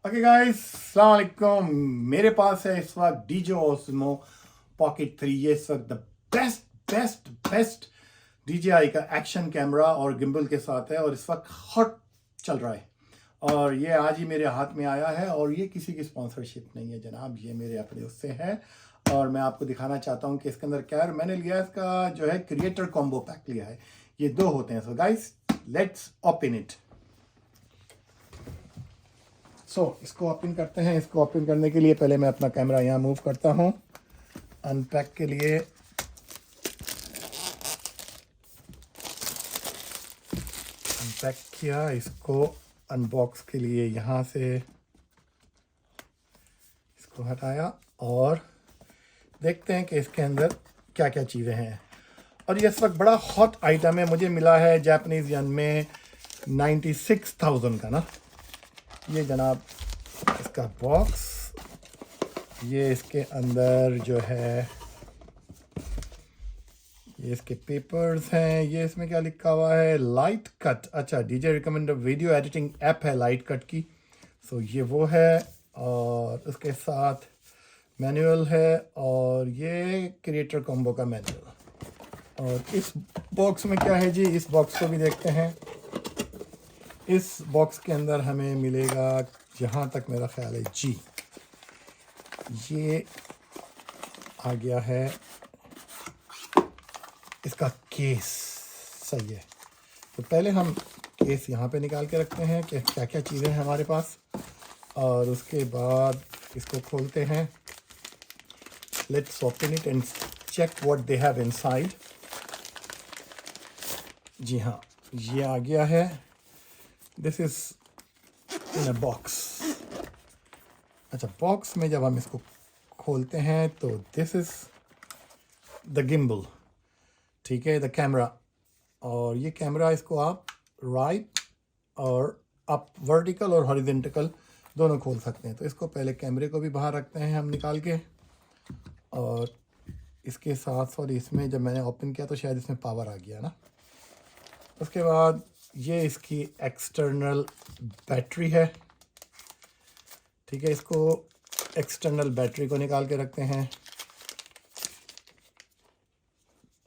Okay guys, अस्सलाम वालेकुम। मेरे पास है इस वक्त डीजे ओस्मो पॉकेट 3। ये इस वक्त the best best best DJI का एक्शन कैमरा और गिम्बल के साथ है और इस वक्त हॉट चल रहा है। और ये आज ही मेरे हाथ में आया है और ये किसी की स्पॉन्सरशिप नहीं है जनाब, ये मेरे अपने उससे है। और मैं आपको दिखाना चाहता हूँ कि इसके अंदर क्या है। मैंने लिया इसका जो है क्रिएटर कॉम्बो पैक लिया है, ये 2 होते हैं। So guys, let's open it. इसको ओपन करते हैं। इसको ओपन करने के लिए पहले मैं अपना कैमरा यहाँ मूव करता हूँ। अनपैक के लिए अनपैक किया, इसको अनबॉक्स के लिए यहाँ से इसको हटाया और देखते हैं कि इसके अंदर क्या क्या चीज़ें हैं। और ये इस वक्त बड़ा हॉट आइटम है, मुझे मिला है जापानीज यन में 96,000 का ना। ये जनाब इसका बॉक्स, ये इसके अंदर जो है ये इसके पेपर्स हैं। ये इसमें क्या लिखा हुआ है, लाइट कट। अच्छा, DJ recommend video editing app है लाइट कट की। ये वो है और उसके साथ मैनुअल है और ये क्रिएटर कॉम्बो का मैनुअल। और इस बॉक्स में क्या है जी, इस बॉक्स को भी देखते हैं। इस बॉक्स के अंदर हमें मिलेगा, जहाँ तक मेरा ख्याल है जी, ये आ गया है इसका केस। सही है। तो पहले हम केस यहाँ पे निकाल के रखते हैं कि क्या क्या चीज़ें हैं हमारे पास, और उसके बाद इसको खोलते हैं। Let's open it and check what they have inside. जी हाँ, ये आ गया है। This is in a box. अच्छा, बॉक्स में जब हम इसको खोलते हैं तो दिस इज़ द गिम्बल, ठीक है, द कैमरा। और ये कैमरा, इसको आप राइट और अप, वर्टिकल और हॉरिजॉन्टल दोनों खोल सकते हैं। तो इसको पहले कैमरे को भी बाहर रखते हैं हम निकाल के, और इसके साथ, सॉरी, इसमें जब मैंने ओपन किया तो शायद इसमें पावर आ गया ना। उसके बाद ये इसकी एक्सटर्नल बैटरी है, ठीक है। इसको एक्सटर्नल बैटरी को निकाल के रखते हैं,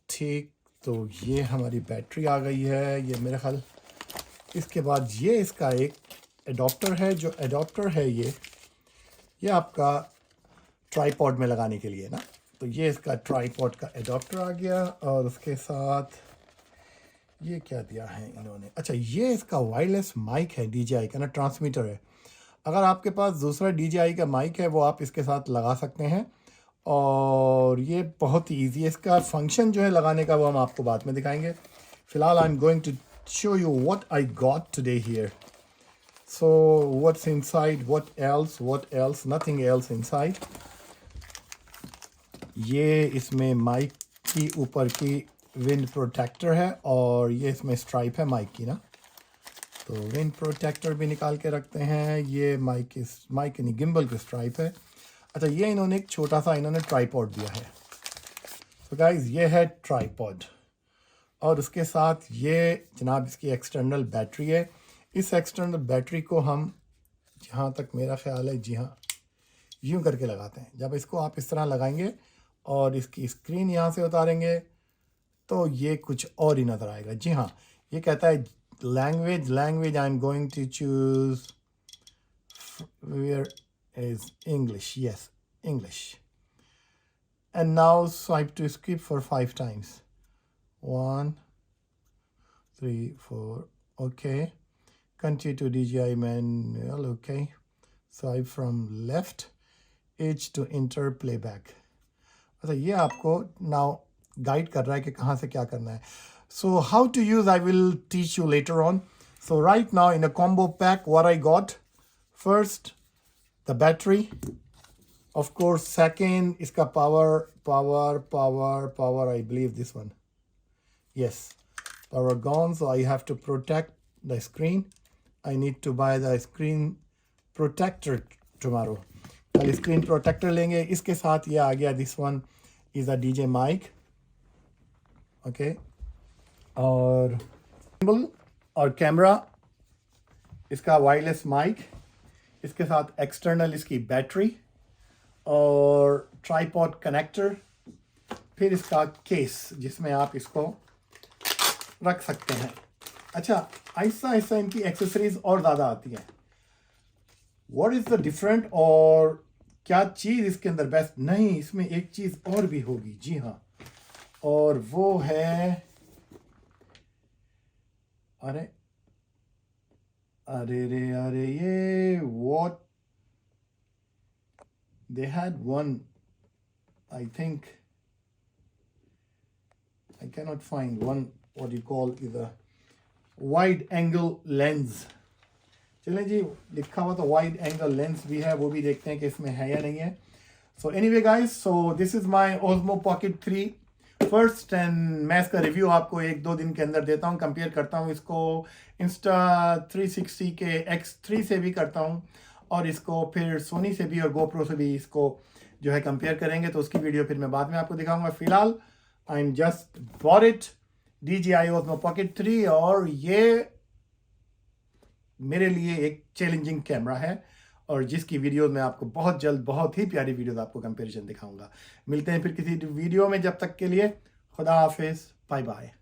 ठीक। तो ये हमारी बैटरी आ गई है, ये मेरे ख्याल। इसके बाद ये इसका एक एडाप्टर है। जो एडाप्टर है ये आपका ट्राइपॉड में लगाने के लिए ना। तो ये इसका ट्राइपॉड का एडाप्टर आ गया। और उसके साथ ये क्या दिया है इन्होंने, अच्छा, ये इसका वायरलेस माइक है DJI का ना, ट्रांसमीटर है। अगर आपके पास दूसरा DJI का माइक है वो आप इसके साथ लगा सकते हैं। और ये बहुत ही ईजी है। इसका फंक्शन जो है लगाने का वो हम आपको बाद में दिखाएंगे। फ़िलहाल I am going to show you what I got today here. So what's inside, what else, nothing else inside. ये इसमें माइक की ऊपर की विंड प्रोटेक्टर है और ये इसमें स्ट्राइप है माइक की ना। तो विंड प्रोटेक्टर भी निकाल के रखते हैं। ये माइक यानी गिम्बल की स्ट्राइप है। अच्छा, ये इन्होंने एक छोटा सा ट्राइपॉड दिया है। तो गाइज, ये है ट्राइपॉड और उसके साथ ये जनाब इसकी एक्सटर्नल बैटरी है। इस एक्सटर्नल बैटरी को हम, जहाँ तक मेरा ख्याल है, जी हाँ, यूँ करके लगाते हैं। जब इसको आप इस तरह लगाएंगे और इसकी स्क्रीन यहाँ से उतारेंगे तो ये कुछ और ही नज़र आएगा। जी हाँ, ये कहता है language I am going to choose where is English, yes, English. And now swipe to skip for 5 times. 1, 3, 4, okay. Continue to DJI manual, okay. Swipe from left, H to enter playback. अच्छा, ये आपको now guide कर रहा है कि कहाँ से क्या करना है. So how to use, I will teach you later on. So right now in a combo pack, what I got, first, the battery, of course. Second, iska power, I believe this one, yes, power gone, so I have to protect the screen. I need to buy the screen protector tomorrow. कल screen protector लेंगे। इसके साथ ये आ गया, this one is a DJ mic, okay, और camera, इसका wireless mic, इसके साथ एक्सटर्नल इसकी बैटरी और ट्राइपॉड कनेक्टर, फिर इसका केस जिसमें आप इसको रख सकते हैं। अच्छा, ऐसा ऐसा इनकी एक्सेसरीज और ज़्यादा आती हैं। व्हाट इज़ द डिफरेंट, और क्या चीज़ इसके अंदर बेस्ट? नहीं, इसमें एक चीज़ और भी होगी, जी हाँ, और वो है, अरे अरे रे अरे, ये what they had one, I think I cannot find one, what you call is a wide angle lens। चलें जी, लिखा हुआ तो वाइड एंगल लेंस भी है, वो भी देखते हैं कि इसमें है या नहीं है। So anyway guys, so this is my Osmo Pocket 3 first, and मैं इसका रिव्यू आपको 1-2 दिन के अंदर देता हूँ, कंपेयर करता हूँ इसको Insta360 के X3 से भी करता हूँ, और इसको फिर सोनी से भी और GoPro से भी इसको जो है कंपेयर करेंगे, तो उसकी वीडियो फिर मैं बाद में आपको दिखाऊंगा। फिलहाल I am just bought it, DJI Osmo Pocket 3, और ये मेरे लिए एक चैलेंजिंग कैमरा है, और जिसकी वीडियो मैं आपको बहुत जल्द बहुत ही प्यारी वीडियोस आपको कंपैरिजन दिखाऊंगा। मिलते हैं फिर किसी वीडियो में, जब तक के लिए खुदा हाफिज, बाय बाय।